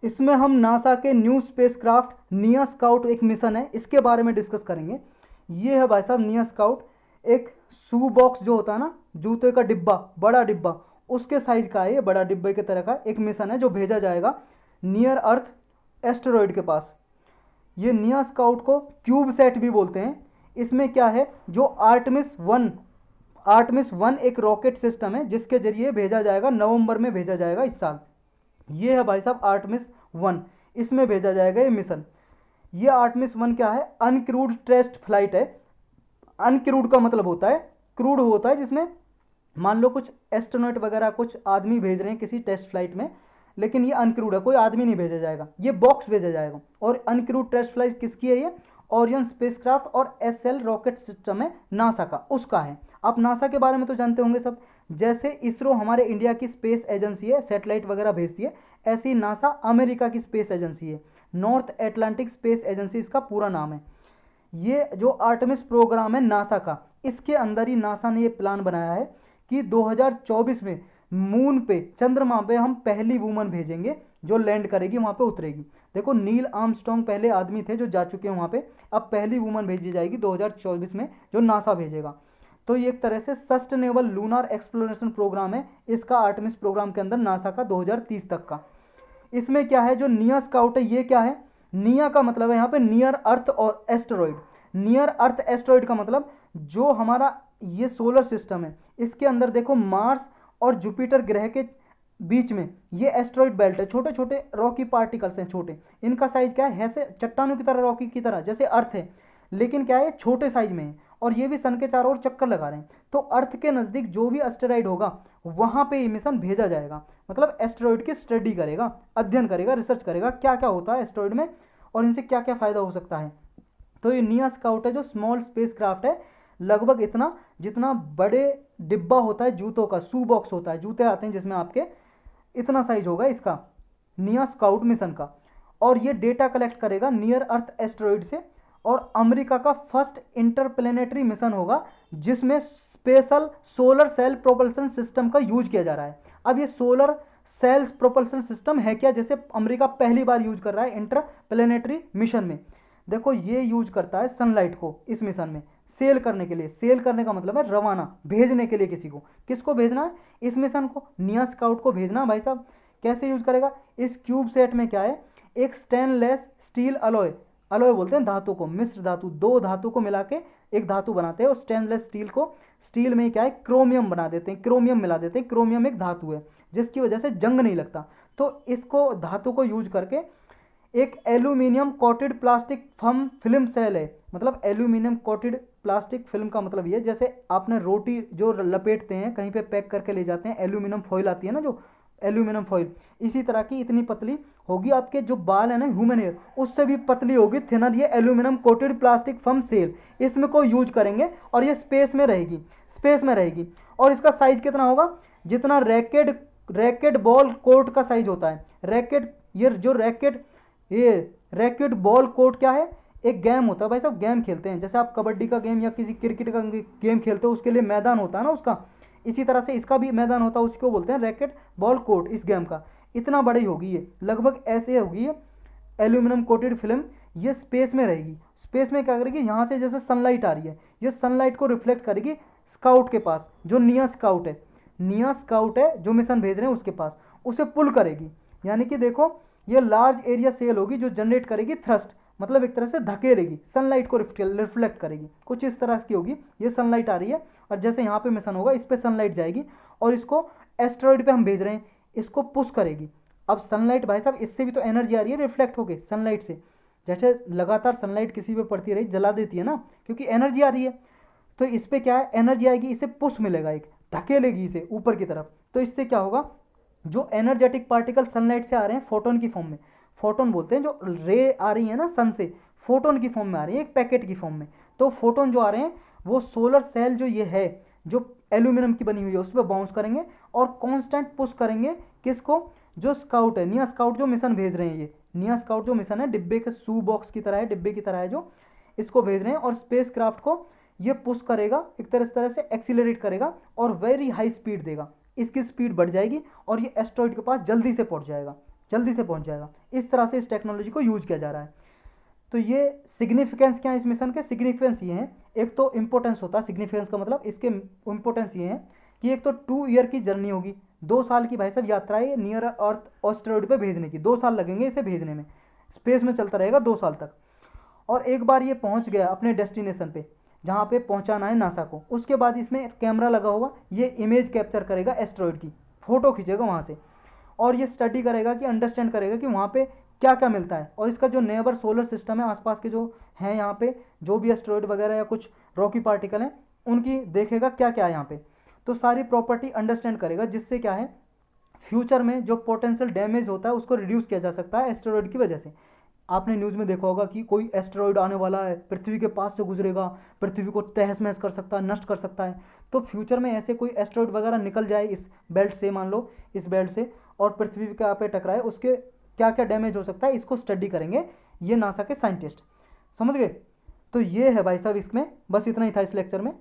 इसमें हम नासा के न्यू स्पेसक्राफ्ट निया स्काउट एक मिशन है, इसके बारे में डिस्कस करेंगे। ये है भाई साहब निया स्काउट, एक शू बॉक्स जो होता है ना, जूते का डिब्बा, बड़ा डिब्बा, उसके साइज का है ये, बड़ा डिब्बे की तरह का एक मिशन है जो भेजा जाएगा नियर अर्थ एस्टेरॉयड के पास। ये निया स्काउट को क्यूब सेट भी बोलते हैं। इसमें क्या है, जो आर्टमिस 1 एक रॉकेट सिस्टम है जिसके जरिए भेजा जाएगा, नवंबर में भेजा जाएगा इस साल। ये है भाई साहब आर्टमिस 1, इसमें भेजा जाएगा ये मिशन। ये आर्टमिस 1 क्या है, अनक्रूड टेस्ट फ्लाइट है। अनक्रूड का मतलब होता है, क्रूड होता है जिसमें मान लो कुछ एस्ट्रोनॉट वगैरह कुछ आदमी भेज रहे हैं किसी टेस्ट फ्लाइट में, लेकिन ये अनक्रूड है, कोई आदमी नहीं भेजा जाएगा, ये बॉक्स भेजा जाएगा। और अनक्रूड टेस्ट फ्लाइट किसकी है ये, ओरियन स्पेसक्राफ्ट और एसएल रॉकेट सिस्टम है नासा का, उसका है। आप नासा के बारे में तो जानते होंगे सब, जैसे इसरो हमारे इंडिया की स्पेस एजेंसी है, सैटेलाइट वगैरह भेजती है, ऐसी नासा अमेरिका की स्पेस एजेंसी है, नॉर्थ एटलांटिक स्पेस एजेंसी इसका पूरा नाम है। ये जो आर्टेमिस प्रोग्राम है नासा का, इसके अंदर ही नासा ने ये प्लान बनाया है कि 2024 में मून पे, चंद्रमा पे हम पहली वूमन भेजेंगे जो लैंड करेगी, वहाँ पे उतरेगी। देखो नील आर्मस्ट्रॉन्ग पहले आदमी थे जो जा चुके हैं वहाँ पे, अब पहली वूमन भेजी जाएगी 2024 में जो नासा भेजेगा। तो ये एक तरह से सस्टेनेबल लूनार एक्सप्लोरेशन प्रोग्राम है इसका, आर्टेमिस प्रोग्राम के अंदर नासा का 2030 तक का। इसमें क्या है, जो निया स्काउट है ये क्या है, निया का मतलब है यहाँ पे नियर अर्थ और एस्टेरॉइड। नियर अर्थ एस्टेरॉइड का मतलब जो हमारा ये सोलर सिस्टम है, इसके अंदर देखो मार्स और जुपिटर ग्रह के बीच में ये एस्टेरॉइड बेल्ट है, छोटे छोटे रॉकी पार्टिकल्स हैं छोटे। इनका साइज क्या है, ऐसे चट्टानों की तरह, रॉकी की तरह, जैसे अर्थ है, लेकिन क्या है छोटे साइज में है। और ये भी सन के चारों ओर चक्कर लगा रहे हैं। तो अर्थ के नज़दीक जो भी एस्टेरॉइड होगा वहाँ पे ये मिशन भेजा जाएगा, मतलब एस्टेरॉइड की स्टडी करेगा, अध्ययन करेगा, रिसर्च करेगा क्या क्या होता है एस्टेरॉइड में और इनसे क्या क्या फ़ायदा हो सकता है। तो ये निया स्काउट है जो स्मॉल स्पेस क्राफ्ट है, लगभग इतना जितना बड़े डिब्बा होता है जूतों का, शू बॉक्स होता है, जूते आते हैं जिसमें आपके, इतना साइज होगा इसका निया स्काउट मिशन का। और ये डेटा कलेक्ट करेगा नियर अर्थ एस्टेरॉइड से। और अमेरिका का फर्स्ट इंटरप्लेनेटरी मिशन होगा जिसमें special solar sail propulsion system का यूज किया जा रहा है। अब ये सोलर सेल्स प्रोपल्सन सिस्टम है क्या, जैसे अमेरिका पहली बार यूज कर रहा है इंटरप्लेनेटरी मिशन में। देखो ये यूज करता है सनलाइट को इस मिशन में सेल करने के लिए। सेल करने का मतलब है रवाना, भेजने के लिए किसी को। किसको भेजना है, इस मिशन को, निया स्काउट को भेजना भाई साहब। कैसे यूज करेगा, इस क्यूब सेट में क्या है, एक स्टेनलेस स्टील अलॉय, अलॉय बोलते हैं धातु को, मिश्र धातु, दो धातु को मिला के एक धातु बनाते हैं। और स्टेनलेस स्टील को, स्टील में क्या है क्रोमियम बना देते हैं, क्रोमियम मिला देते हैं। क्रोमियम एक धातु है जिसकी वजह से जंग नहीं लगता। तो इसको धातु को यूज करके एक aluminium coated plastic film sail है। मतलब एल्यूमिनियम कोटेड प्लास्टिक फिल्म का मतलब ये, जैसे आपने रोटी जो लपेटते हैं कहीं पे पैक करके ले जाते हैं, एल्यूमिनियम फॉइल आती है ना, जो एल्यूमिनियम फॉइल, इसी तरह की इतनी पतली होगी। आपके जो बाल है ना ह्यूमन हेयर, उससे भी पतली होगी, थिनर, ये aluminium coated plastic film sail, इसमें को यूज करेंगे। और ये स्पेस में रहेगी, स्पेस में रहेगी। और इसका साइज कितना होगा, जितना रैकेट बॉल कोर्ट का साइज होता है। रैकेट, ये जो ये रैकेट बॉल कोर्ट क्या है, एक गेम होता है भाई साहब, गेम खेलते हैं जैसे आप कबड्डी का गेम या किसी क्रिकेट का गेम खेलते हो, उसके लिए मैदान होता है ना उसका, इसी तरह से इसका भी मैदान होता है, उसको बोलते हैं रैकेट बॉल कोर्ट। इस गेम का इतना बड़ी होगी ये, लगभग ऐसे होगी ये एल्यूमिनियम कोटेड फिल्म। ये स्पेस में रहेगी। स्पेस में क्या करेगी, यहाँ से जैसे सनलाइट आ रही है, ये सनलाइट को रिफ्लेक्ट करेगी स्काउट के पास, जो निया स्काउट है, निया स्काउट है जो मिशन भेज रहे हैं उसके पास, उसे पुल करेगी। यानी कि देखो ये लार्ज एरिया सेल होगी जो जनरेट करेगी थ्रस्ट, मतलब एक तरह से धकेलेगी, सनलाइट को रिफ्लेक्ट करेगी, कुछ इस तरह की होगी। ये सनलाइट आ रही है और जैसे यहाँ पे मिशन होगा इस पर सनलाइट जाएगी और इसको एस्टेरॉइड पे हम भेज रहे हैं, इसको पुश करेगी। अब सनलाइट भाई साहब, इससे भी तो एनर्जी आ रही है रिफ्लेक्ट होके सनलाइट से, जैसे लगातार सनलाइट किसी पे पड़ती रही जला देती है ना, क्योंकि एनर्जी आ रही है। तो इस पर क्या है, एनर्जी आएगी, इसे पुश मिलेगा, एक धकेलेगी इसे ऊपर की तरफ। तो इससे क्या होगा, जो एनर्जेटिक पार्टिकल सनलाइट से आ रहे हैं फोटोन की फॉर्म में, फोटोन बोलते हैं जो रे आ रही है ना सन से, फोटोन की फॉर्म में आ रही है, एक पैकेट की फॉर्म में। तो फोटोन जो आ रहे हैं वो सोलर सेल जो ये है, जो एल्यूमिनियम की बनी हुई है, उस पर बाउंस करेंगे और कांस्टेंट पुश करेंगे किसको, जो स्काउट है, निया स्काउट जो मिशन भेज रहे हैं। ये निया स्काउट जो मिशन है डिब्बे के शू बॉक्स की तरह है, डिब्बे की तरह है जो, इसको भेज रहे हैं। और स्पेस क्राफ्ट को ये पुश करेगा, एक तरह से एक्सीलरेट करेगा और वेरी हाई स्पीड देगा, इसकी स्पीड बढ़ जाएगी और ये एस्ट्रॉइड के पास जल्दी से पहुंच जाएगा। जल्दी से पहुंच जाएगा। इस तरह से इस टेक्नोलॉजी को यूज किया जा रहा है। तो ये सिग्निफिकेंस क्या है इस मिशन के? सिग्निफिकेंस ये है, एक तो इंपॉर्टेंस होता है, सिग्निफिकेंस का मतलब इसके इंपॉर्टेंस ये है कि एक तो 2 ईयर की जर्नी होगी, 2 साल की भाई साहब यात्रा है नियर अर्थ ऑस्टेरॉइड पे भेजने की, 2 साल लगेंगे इसे भेजने में, स्पेस में चलता रहेगा 2 साल तक। और एक बार ये पहुंच गया अपने डेस्टिनेशन पे जहाँ पे पहुंचाना है नासा को, उसके बाद इसमें कैमरा लगा होगा, ये इमेज कैप्चर करेगा एस्ट्रॉइड की, फोटो खींचेगा वहाँ से, और ये स्टडी करेगा कि अंडरस्टैंड करेगा कि वहाँ पे क्या क्या मिलता है, और इसका जो नेबर सोलर सिस्टम है आसपास के जो हैं यहाँ पे जो भी एस्ट्रॉइड वगैरह या कुछ रॉकी पार्टिकल हैं उनकी देखेगा क्या क्या है यहाँ पे, तो सारी प्रॉपर्टी अंडरस्टैंड करेगा, जिससे क्या है फ्यूचर में जो पोटेंशियल डैमेज होता है उसको रिड्यूस किया जा सकता है एस्टेरॉयड की वजह से। आपने न्यूज़ में देखा होगा कि कोई एस्टेरॉयड आने वाला है, पृथ्वी के पास से गुजरेगा, पृथ्वी को तहस महस कर सकता है, नष्ट कर सकता है। तो फ्यूचर में ऐसे कोई एस्टेरॉयड वगैरह निकल जाए इस बेल्ट से, मान लो इस बेल्ट से, और पृथ्वी के यहाँ पे टकराए, उसके क्या क्या डैमेज हो सकता है इसको स्टडी करेंगे ये नासा के साइंटिस्ट। समझ गए? तो ये है भाई साहब इसमें, बस इतना ही था इस लेक्चर में।